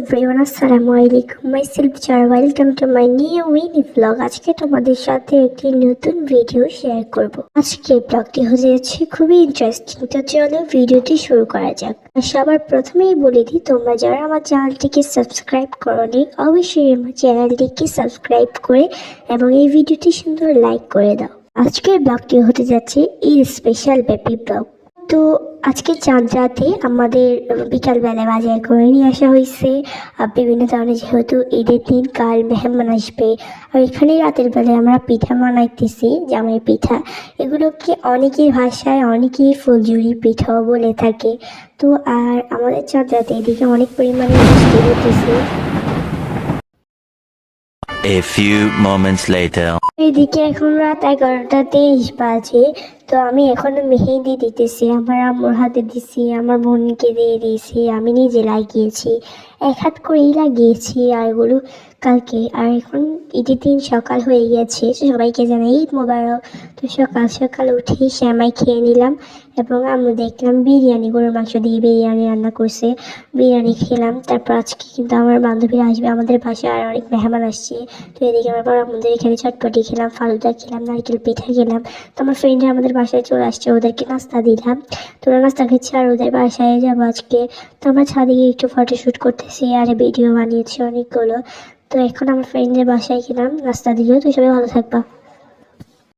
Everyone, আসসালামু আলাইকুম। Myself চার, welcome to my new mini blog. আজকে তোমাদের সাথে একটি নতুন ভিডিও শেয়ার করব। আজকে ব্লগটি হয়ে যাচ্ছে খুবই ইন্টারেস্টিং, তো চলো ভিডিওটি শুরু করা যাক। সবার প্রথমেই বলে দিই, তোমরা যারা আমার চ্যানেলটিকে সাবস্ক্রাইব করোনি, অবশ্যই আমার চ্যানেলটিকে সাবস্ক্রাইব করে এবং এই ভিডিওটি সুন্দর লাইক করে দাও। আজকের ব্লগটি হতে যাচ্ছে ঈদ স্পেশাল বেবি ব্লগ। তো আজকে চাঁদ রাতে আমাদের বিকালবেলায় বাজার করে নিয়ে আসা হয়েছে বিভিন্ন ধরনের, যেহেতু ঈদের দিন কাল মেহমান আসবে। আর এখানে রাতের বেলায় আমরা পিঠা বানাইতেছি, জামাই পিঠা। এগুলোকে অনেকের ভাষায় অনেকেই ফুলঝুরি পিঠাও বলে থাকে। তো আর আমাদের চাঁদ রাতে এদিকে অনেক পরিমাণে বৃষ্টি হতেছে। A few moments later. এদিকে এখন রাত 11:23 বাজে। তো আমি এখনো মেহেদি দিতেছি, আমার আম্মুর হাতে দিছি, আমার বোনকে দিয়ে দিয়েছি, আমি নিজে লাগিয়েছি, এক হাত করেই লাগিয়েছি। আর এগুলো কালকে, আর এখন ঈদের দিন সকাল হয়ে গেছে, সবাইকে জানাই ঈদ মোবারক। তো সকাল সকাল উঠেই শ্যামাই খেয়ে নিলাম এবং আম্মু দেখলাম বিরিয়ানি, গরুর মাংস দিয়ে বিরিয়ানি রান্না করছে, বিরিয়ানি খেলাম। তারপর আজকে কিন্তু আমার বান্ধবীরা আসবে আমাদের বাসায়, আর অনেক মেহমান আসছে। তো এদিকে আমার বড় আমাদের এখানে চটপটি খেলাম, ফালুদা খেলাম, নারকেল পিঠা খেলাম। তো আমার ফ্রেন্ডরা আমাদের বাসায় চলে আসছে, ওদেরকে নাস্তা দিলাম। তো ওরা নাস্তা খেচ্ছে আর ওদের বাসায় যাবো আজকে। তো আমরা ছাদে গিয়ে একটু ফটোশ্যুট করতেছি আর ভিডিও বানিয়েছি অনেকগুলো। তো এখন আমার ফ্রেন্ডদের বাসায় গেলাম, নাস্তা দিল। তো সবাই ভালো থাকবা।